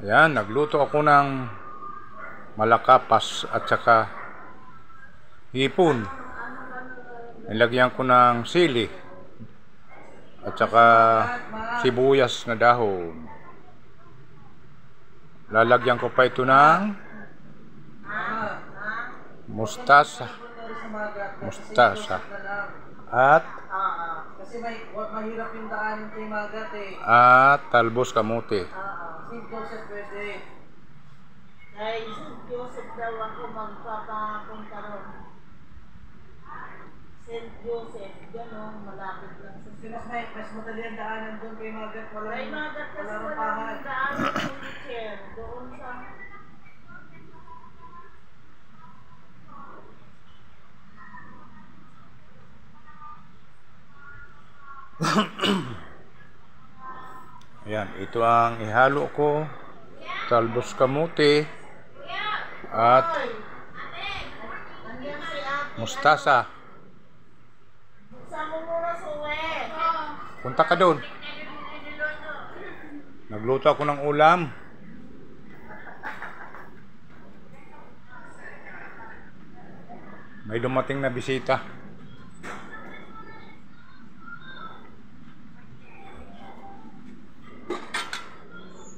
Ayan, nagluto ako ng malakapas at saka hipon. Nilagyan ko ng sili at saka sibuyas na dahon. Lalagyan ko pa ito ng mustasa at mahirap yung daanin kay Magat eh. At talbos kamote. St. Joseph pwede. Kay St. Joseph daw ako magpapapunta ron. St. Joseph, gano'n, malapit lang sa Mas madali ang daanan doon kay Magat. Kay Magat kasi walang walang daanan sa wheelchair. Doon sa... Ayan, ito ang ihalo ko. Talbos kamote at mustasa. Punta ka doon. Nagluto ako ng ulam. May dumating na bisita.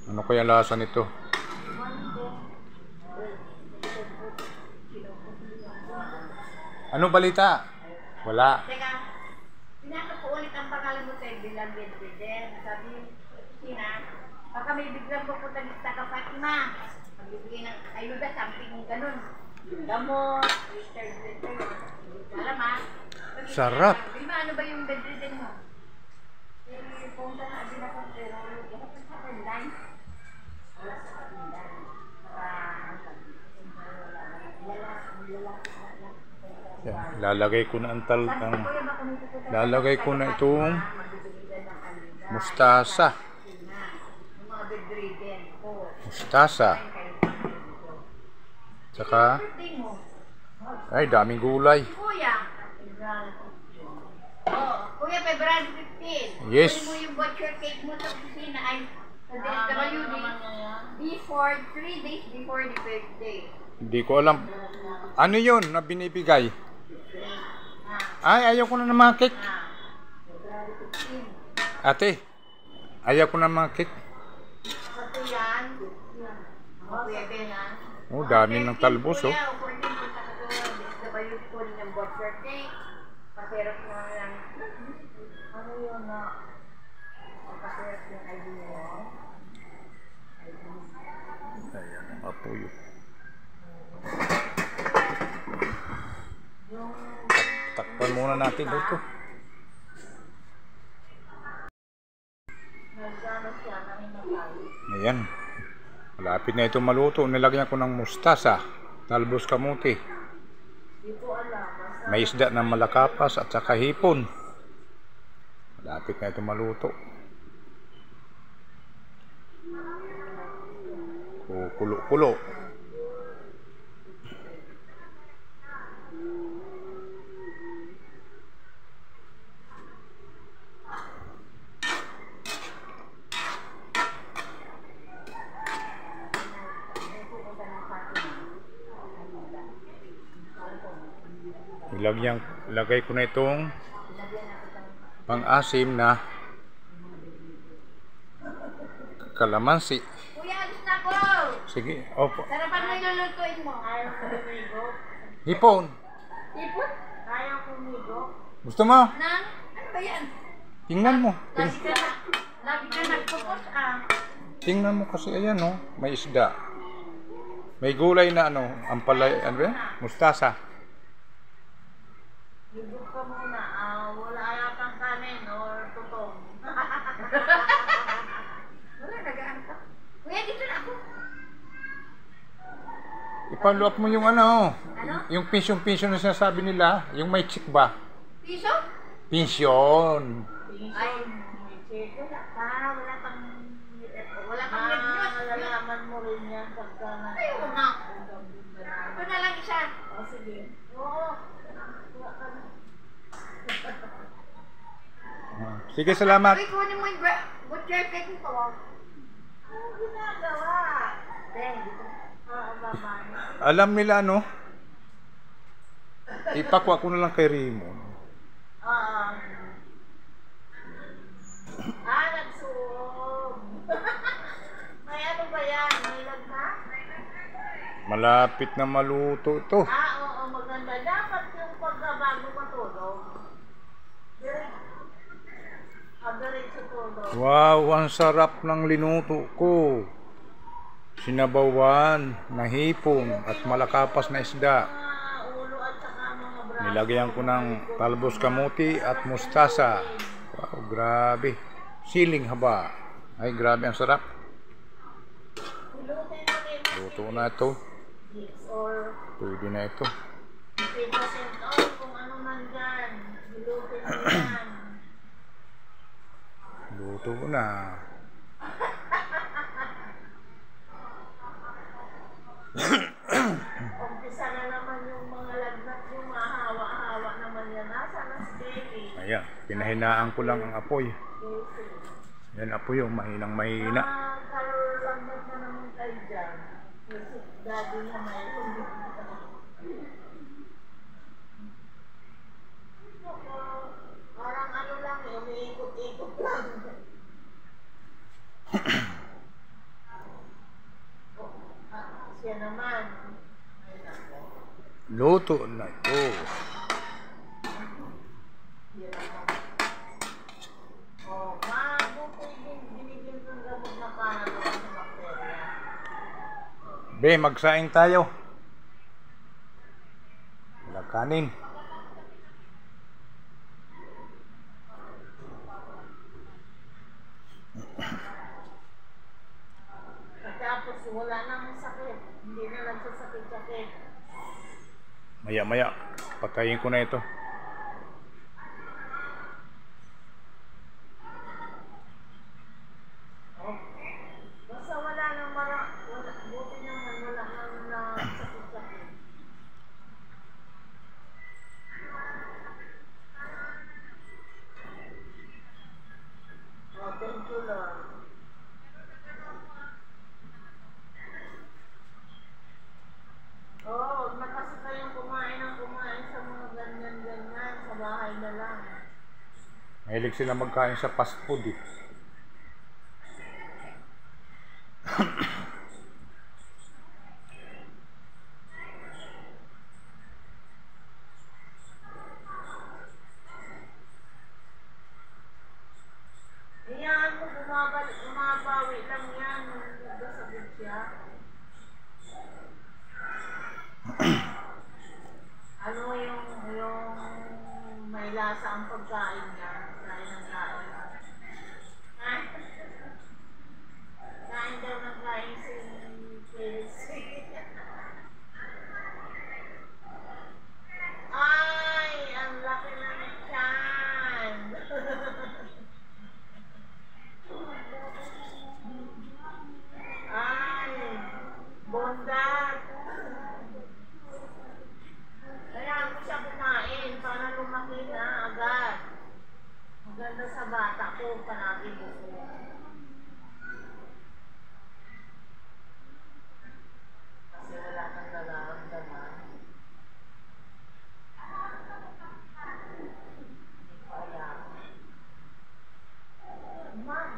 Ano kaya lasa nito? Ano balita? Wala. Teka, pinaka po ulit ang pangalan mo sa bilang bedridden. Sabi, Sina, baka may biglang pupunta dito sa Fatima. Magbibigay ng ayuda, something ganun. Gamot, Mr. Alam ha? Sarap. Di ba ano ba yung bedridden mo? Eh, punta na din ako pero dapat sa online. Wala sa online. Lalagay ko na lalagay ko na itong mustasa. Tsaka ay daming gulay. Kuya. Oh, Kuya, February 15. Yes. Kunin mo yung butcher cake mo sa opisina ay sa DSWD before 3 days before the birthday. Hindi ko alam. Ano yun na binibigay? Ay, ayaw ko na ng mga cake. Ate, ayaw ko na ng mga cake. Ito yan. Kuya, yan. Oh, dami ng talbos, oh. Kuya, opportunity mo sa DSWD kunin yung butcher cake. Paserap mo lang. Ano yun na? Paserap yung ID mo. Ayan, ang apoy. Takpan muna natin dito. Ayan. Malapit na ito maluto. Nilagyan ko ng mustasa, talbos kamote. May isda na malakapas at saka hipon. Malapit na ito maluto. Kulo-kulo. Lagay ko na itong pang-asim na kalamansi. Kuya, alis na po! Sige, opo. Sarapan mo ilulutuin mo. Ayaw Hipon. Ipon? Ayaw kumigo. Gusto mo? Nang? Ano ba yan? Tingnan mo. Lagi ka nagpupos Tingnan mo kasi ayan, no? May isda. May gulay na ano, ampalay, ano ba? Mustasa. Higop ka muna. Wala ayatang kanin or tutong. Wala, nagaan ka. Kuya, dito na ako. Ipalo up mo yung ano, Ano? yung pension na sinasabi nila, yung may chick ba? Piso? Pension. Ay, wala pa. Wala pang nag-news. Malalaman mo rin yan pagka na. Ayaw na. Ito na lang isa. Sige. Oo. Sige, salamat. Uy, kunin mo yung butcher cake ko. Ano ginagawa? dito. Baba. Alam nila, no? Ipakwa ko na lang kay Raymond. Nagsuog. May ano ba yan? May lagna? Malapit na maluto to. Oo, maganda. Dapat yung pagkabago matulog. Diretso tulog. Wow, ang sarap ng linuto ko. Sinabawan, nahipon, at malakapas na isda. Ulo at saka mga braso. Nilagyan ko ng talbos kamuti at mustasa. Wow, grabe. Siling haba. Ay, grabe, ang sarap. Ilutin natin. Luto na ito. Or Pwede na ito. 50% off kung ano man dyan. Ilutin mo yan. Luto na. Umpisa na naman yung mga lagnat yung mahawa-hawa naman yan. Nasa na steady. Ayan, pinahinaan ko lang ang apoy. Yan, apoy yung mahinang mahina. Lagnat na naman kayo dyan. Kasi daddy na may parang ano lang, umiikot-ikot lang. Siya naman. Ay, nako. Luto na ito. Mabuti din binigyan ng gamot na para doon sa bakterya. Be, magsaing tayo. Wala kanin. Tapos wala namang sakit. Hindi na lang sa sakit-sakit. Maya-maya, patayin ko na ito. Basta wala nang buti naman wala nang sakit-sakit. Thank you, Lord. Huwag na kasi kayong kumain sa mga ganyan-ganyan. Sa bahay na lang. Mahilig sila magkain sa fast food eh. Iyan mo, bumabawi lang yan. Nagkasabit siya. Ano yung may lasa ang pagkain niya. Kain ng kain. Kain daw ng kain si Chelsea. Ay, ang laki na ng tiyan. Ay, bondat. Kaya mo siya kumain para lumaki na agad. Maganda sa bata ko, palagi buko. Kasi wala kang nararamdaman. Kaya. Ma'am.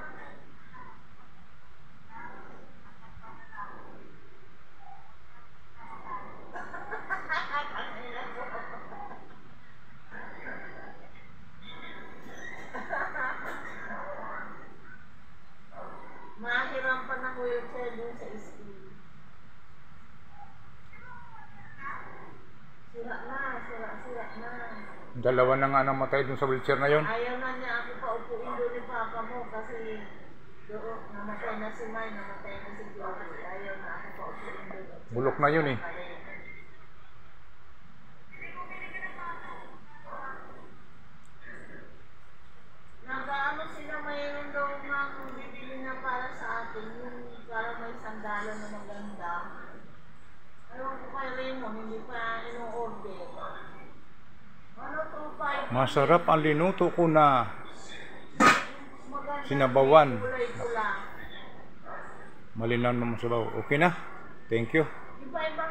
Mahirapan na wheelchair dun sa school. Sira na. Dalawa na nga namatay dun sa wheelchair na yon. Ayaw na niya ako paupuin doon ni Papa mo kasi doon namatay na si May, namatay na si Glory. Ayaw na ako paupuin doon. Bulok na yun eh. Nagaano sila, mayroon daw nga bibili na para sa atin, yung para may sandalo na maganda. Ayaw ko kay Raymond, hindi pa ino-order. Ano to, 5? Masarap ang linuto ko na Maganda. sinabawan. Kulay-pula. Malinaw naman sabaw. Okay na? Thank you. Iba-iba